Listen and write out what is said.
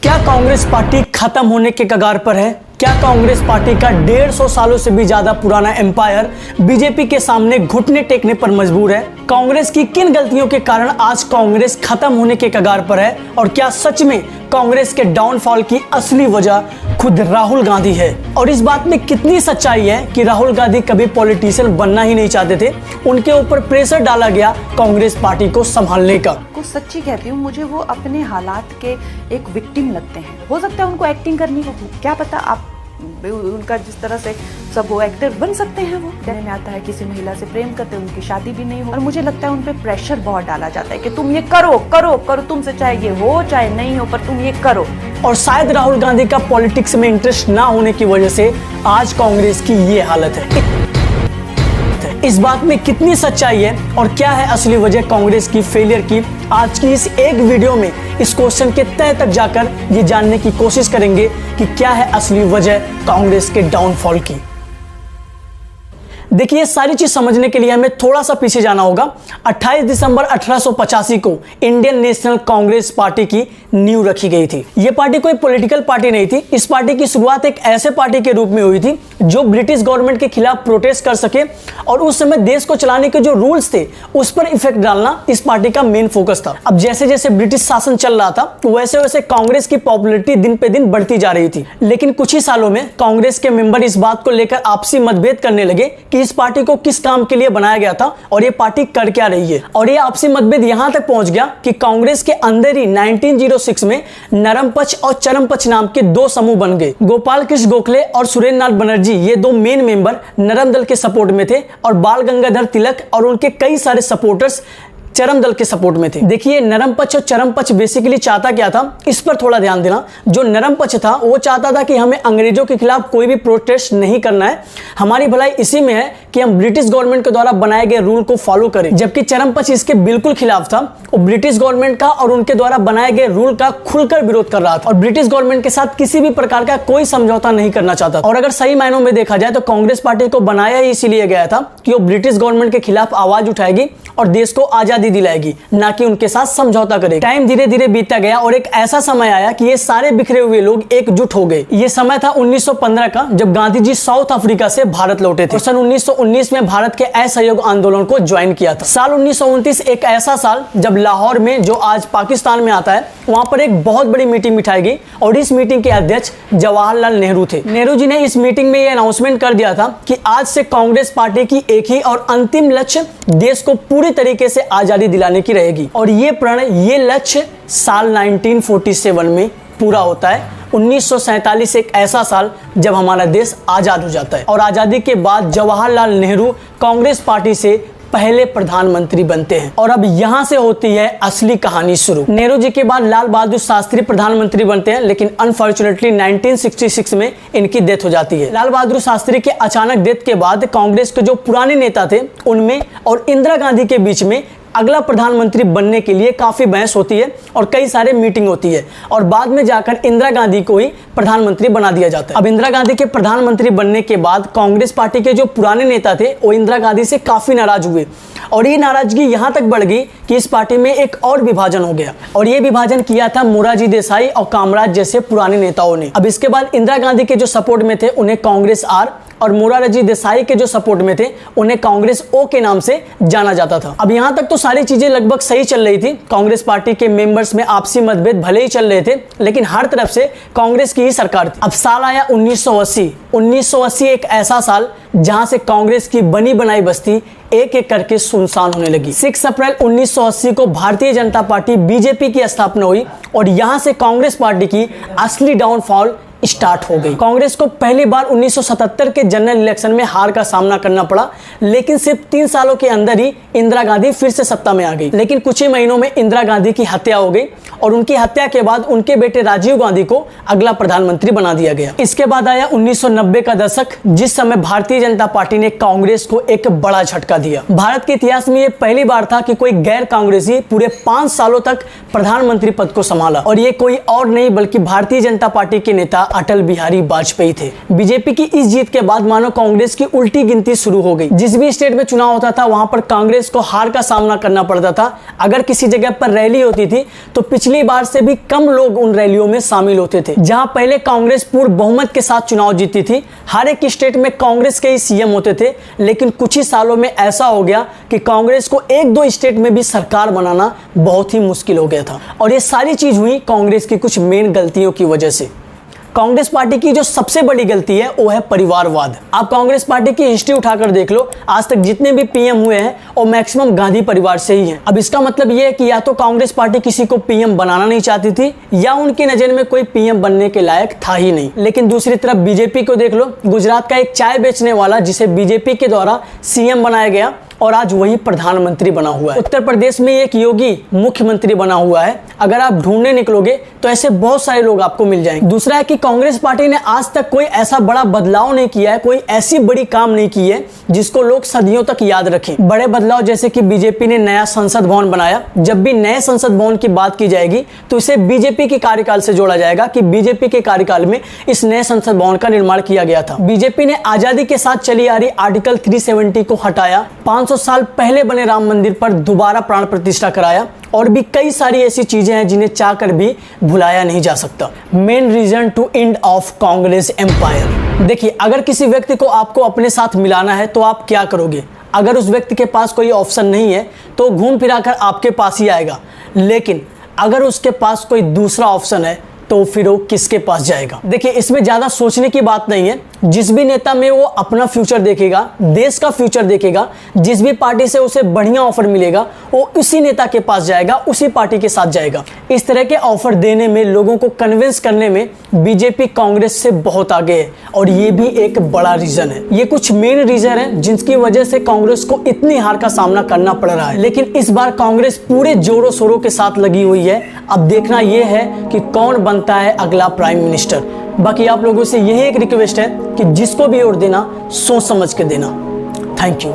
क्या कांग्रेस पार्टी खत्म होने के कगार पर है? क्या कांग्रेस पार्टी का 150 सालों से भी ज्यादा पुराना एम्पायर बीजेपी के सामने घुटने टेकने पर मजबूर है? कांग्रेस की किन गलतियों के कारण आज कांग्रेस खत्म होने के कगार पर है? और क्या सच में कांग्रेस के डाउनफॉल की असली वजह खुद राहुल गांधी है? और इस बात में कितनी सच्चाई है कि राहुल गांधी कभी पॉलिटिशियन बनना ही नहीं चाहते थे, उनके ऊपर प्रेशर डाला गया कांग्रेस पार्टी को संभालने का? सच्ची कहती हूँ, मुझे वो अपने हालात के एक विक्टिम लगते हैं। हो सकता है उनको एक्टिंग करनी हो, क्या पता, आप उनका जिस तरह से सब वो एक्टर बन सकते हैं। वो कहने में आता है किसी महिला से प्रेम करते हैं, उनकी शादी भी नहीं हो, और मुझे लगता है उन पे प्रेशर बहुत डाला जाता है कि तुम ये करो करो करो, तुमसे चाहे ये हो चाहे नहीं हो, पर तुम ये करो। और शायद राहुल गांधी का पॉलिटिक्स में इंटरेस्ट ना होने की वजह से आज कांग्रेस की ये हालत है। इस बात में कितनी सच्चाई है और क्या है असली वजह कांग्रेस की फेलियर की, आज की इस एक वीडियो में इस क्वेश्चन के तह तक जाकर ये जानने की कोशिश करेंगे कि क्या है असली वजह कांग्रेस के डाउनफॉल की। देखिए, ये सारी चीज समझने के लिए हमें थोड़ा सा पीछे जाना होगा। 28 दिसंबर 1885 को इंडियन नेशनल कांग्रेस पार्टी की नींव रखी गई थी। ये पार्टी कोई पॉलिटिकल पार्टी नहीं थी। इस पार्टी की शुरुआत एक ऐसे पार्टी के रूप में हुई थी जो ब्रिटिश गवर्नमेंट के खिलाफ प्रोटेस्ट कर सके, और उस समय देश को चलाने के जो रूल्स थे उस पर इफेक्ट डालना इस पार्टी का मेन फोकस था। अब जैसे जैसे ब्रिटिश शासन चल रहा था वैसे वैसे कांग्रेस की पॉपुलैरिटी दिन पे दिन बढ़ती जा रही थी। लेकिन कुछ ही सालों में कांग्रेस के मेंबर इस बात को लेकर आपसी मतभेद करने लगे कि इस पार्टी को किस काम के लिए बनाया गया था और ये पार्टी कर क्या रही है। और ये आपसी मतभेद यहां तक पहुंच गया कि कांग्रेस के अंदर ही 1906 में नरम पक्ष और चरम पक्ष नाम के दो समूह बन गए। गोपाल कृष्ण गोखले और सुरेंद्र नाथ बनर्जी, ये दो मेन मेंबर नरम दल के सपोर्ट में थे, और बाल गंगाधर तिलक और उनके कई सारे सपोर्टर्स चरम दल के सपोर्ट में थे। देखिए, नरम पक्ष और चरम पक्ष बेसिकली चाहता क्या था, इस पर थोड़ा ध्यान देना। जो नरम पक्ष था वो चाहता था कि हमें अंग्रेजों के खिलाफ कोई भी प्रोटेस्ट नहीं करना है, हमारी भलाई इसी में है कि हम ब्रिटिश गवर्नमेंट के द्वारा बनाए गए रूल को फॉलो करें। जबकि चरम पक्ष इसके बिल्कुल खिलाफ था, वो ब्रिटिश गवर्नमेंट का और उनके द्वारा बनाए गए रूल का खुलकर विरोध कर रहा था और ब्रिटिश गवर्नमेंट के साथ किसी भी प्रकार का कोई समझौता नहीं करना चाहता। और अगर सही मायनों में देखा जाए तो कांग्रेस पार्टी को बनाया ही इसीलिए गया था कि वो ब्रिटिश गवर्नमेंट के खिलाफ आवाज उठाएगी और देश को आजादी दिलाएगी, ना कि उनके साथ समझौता करेगी। टाइम धीरे धीरे बीतता गया और एक ऐसा समय आया कि ये सारे बिखरे हुए लोग एकजुट हो गए। ये समय था 1915 का, जब गांधी जी साउथ अफ्रीका से भारत लौटे थे और सन 1919 में भारत के असहयोग आंदोलन को ज्वाइन किया था। साल 1929 एक ऐसा साल जब लाहौर में, जो आज पाकिस्तान में आता है, वहां पर एक बहुत बड़ी मीटिंग बिठाई गई और इस मीटिंग के अध्यक्ष जवाहरलाल नेहरू थे। नेहरू जी ने इस मीटिंग में यह अनाउंसमेंट कर दिया था कि आज से कांग्रेस पार्टी की एक ही और अंतिम लक्ष्य देश को पूरी तरीके से आजादी दिलाने की रहेगी। और ये लक्ष्य साल 1947 में पूरा होता है। 1947 एक ऐसा साल जब हमारा देश आजाद हो जाता है और आजादी के बाद जवाहरलाल नेहरू कांग्रेस पार्टी से पहले प्रधानमंत्री बनते हैं। और अब यहां से होती है असली कहानी शुरू। नेहरू जी के बाद लाल बहादुर शास्त्री प्रधानमंत्री बनते हैं, लेकिन अनफॉर्चुनेटली 1966 में इनकी डेथ हो जाती है। लाल बहादुर शास्त्री के अचानक डेथ के बाद कांग्रेस के जो पुराने नेता थे उनमें और इंदिरा गांधी के बीच में अगला प्रधानमंत्री बनने के लिए काफी बहस होती है और कई सारे मीटिंग होती है, और बाद में जाकर इंदिरा गांधी को ही प्रधानमंत्री बना दिया जाता है। अब इंदिरा गांधी के प्रधानमंत्री बनने के बाद कांग्रेस पार्टी के जो पुराने नेता थे वो इंदिरा गांधी से काफी नाराज हुए, और ये नाराजगी यहां तक बढ़ गई कि इस पार्टी में एक और विभाजन हो गया, और ये विभाजन किया था मोरारजी देसाई और कामराज जैसे पुराने नेताओं ने। अब इसके बाद इंदिरा गांधी के जो सपोर्ट में थे उन्हें कांग्रेस आर, और मोरारजी देसाई के जो सपोर्ट में थे उन्हें कांग्रेस ओ के नाम से जाना जाता था। अब यहां तक तो सारी चीजें लगभग सही चल रही थी। कांग्रेस पार्टी के मेंबर्स में आपसी मतभेद भले ही चल रहे थे, लेकिन हर तरफ से कांग्रेस की ही सरकार थी। अब साल आया 1980। 1980 एक ऐसा साल जहां से कांग्रेस की बनी बनाई बस्ती एक एक करके सुनसान होने लगी। 6 अप्रैल 1980 को भारतीय जनता पार्टी बीजेपी की स्थापना हुई और यहां से कांग्रेस पार्टी की असली डाउनफॉल स्टार्ट हो गई। कांग्रेस को पहली बार 1977 के जनरल इलेक्शन में हार का सामना करना पड़ा, लेकिन सिर्फ 3 सालों के अंदर ही इंदिरा गांधी फिर से सत्ता में आ गई। लेकिन कुछ ही महीनों में इंदिरा गांधी की हत्या हो गई और उनकी हत्या के बाद उनके बेटे राजीव गांधी को अगला प्रधानमंत्री बना दिया गया। इसके बाद आया 1990 का दशक, जिस समय भारतीय जनता पार्टी ने कांग्रेस को एक बड़ा झटका दिया। भारत के इतिहास में यह पहली बार था कि कोई गैर कांग्रेसी पूरे 5 सालों तक प्रधानमंत्री पद को संभाला, और ये कोई और नहीं बल्कि भारतीय जनता पार्टी के नेता अटल बिहारी वाजपेयी थे। बीजेपी की इस जीत के बाद मानो कांग्रेस की उल्टी गिनती शुरू हो गई। जिस भी स्टेट में चुनाव होता था वहां पर कांग्रेस को हार का सामना करना पड़ता था। अगर किसी जगह पर रैली होती थी तो पिछली बार से भी कम लोग उन रैलियों में शामिल होते थे। जहां पहले कांग्रेस पूर्ण बहुमत के साथ चुनाव जीतती थी, हर एक स्टेट में कांग्रेस के ही सीएम होते थे, लेकिन कुछ ही सालों में ऐसा हो गया कि कांग्रेस को एक दो स्टेट में भी सरकार बनाना बहुत ही मुश्किल हो गया था। और ये सारी चीज हुई कांग्रेस की कुछ मेन गलतियों की वजह से। कांग्रेस पार्टी की जो सबसे बड़ी गलती है वो है परिवारवाद। आप कांग्रेस पार्टी की हिस्ट्री उठाकर देख लो, आज तक जितने भी पीएम हुए हैं वो मैक्सिमम गांधी परिवार से ही हैं। अब इसका मतलब ये है कि या तो कांग्रेस पार्टी किसी को पीएम बनाना नहीं चाहती थी या उनकी नजर में कोई पीएम बनने के लायक था ही नहीं। लेकिन दूसरी तरफ बीजेपी को देख लो, गुजरात का एक चाय बेचने वाला जिसे बीजेपी के द्वारा सीएम बनाया गया और आज वही प्रधानमंत्री बना हुआ है। उत्तर प्रदेश में एक योगी मुख्यमंत्री बना हुआ है। अगर आप ढूंढने निकलोगे तो ऐसे बहुत सारे लोग आपको मिल जाएंगे। दूसरा है कि कांग्रेस पार्टी ने आज तक कोई ऐसा बड़ा बदलाव नहीं किया है, कोई ऐसी बड़ी काम नहीं की है जिसको लोग सदियों तक याद रखें। बड़े बदलाव जैसे कि बीजेपी ने नया संसद भवन बनाया। जब भी नए संसद भवन की बात की जाएगी तो इसे बीजेपी के कार्यकाल से जोड़ा जाएगा कि बीजेपी के कार्यकाल में इस नए संसद भवन का निर्माण किया गया था। बीजेपी ने आजादी के साथ चली आ रही आर्टिकल 370 को हटाया, 500 साल पहले बने राम मंदिर पर दोबारा प्राण प्रतिष्ठा कराया और भी कई सारी ऐसी चीजें हैं जिन्हें चाहकर भी भुलाया नहीं जा सकता। Main reason to end of Congress empire. देखिए, अगर किसी व्यक्ति को आपको अपने साथ मिलाना है तो आप क्या करोगे? अगर उस व्यक्ति के पास कोई ऑप्शन नहीं है तो घूम फिराकर आपके पास ही आएगा, लेकिन अगर उसके पास कोई दूसरा ऑप्शन है तो फिर वो किसके पास जाएगा? देखिए, इसमें ज्यादा सोचने की बात नहीं है। जिस भी नेता में वो अपना फ्यूचर देखेगा, देश का फ्यूचर देखेगा, जिस भी पार्टी से उसे बढ़िया ऑफर मिलेगा वो उसी नेता के पास जाएगा, उसी पार्टी के साथ जाएगा। इस तरह के ऑफर देने में, लोगों को कन्विंस करने में बीजेपी कांग्रेस से बहुत आगे है और ये भी एक बड़ा रीजन है। ये कुछ मेन रीजन है जिनकी वजह से कांग्रेस को इतनी हार का सामना करना पड़ रहा है। लेकिन इस बार कांग्रेस पूरे जोरों शोरों के साथ लगी हुई है। अब देखना यह है कि कौन बनता है अगला प्राइम मिनिस्टर। बाकी आप लोगों से यही एक रिक्वेस्ट है कि जिसको भी वोट देना सोच समझ के देना। Thank you.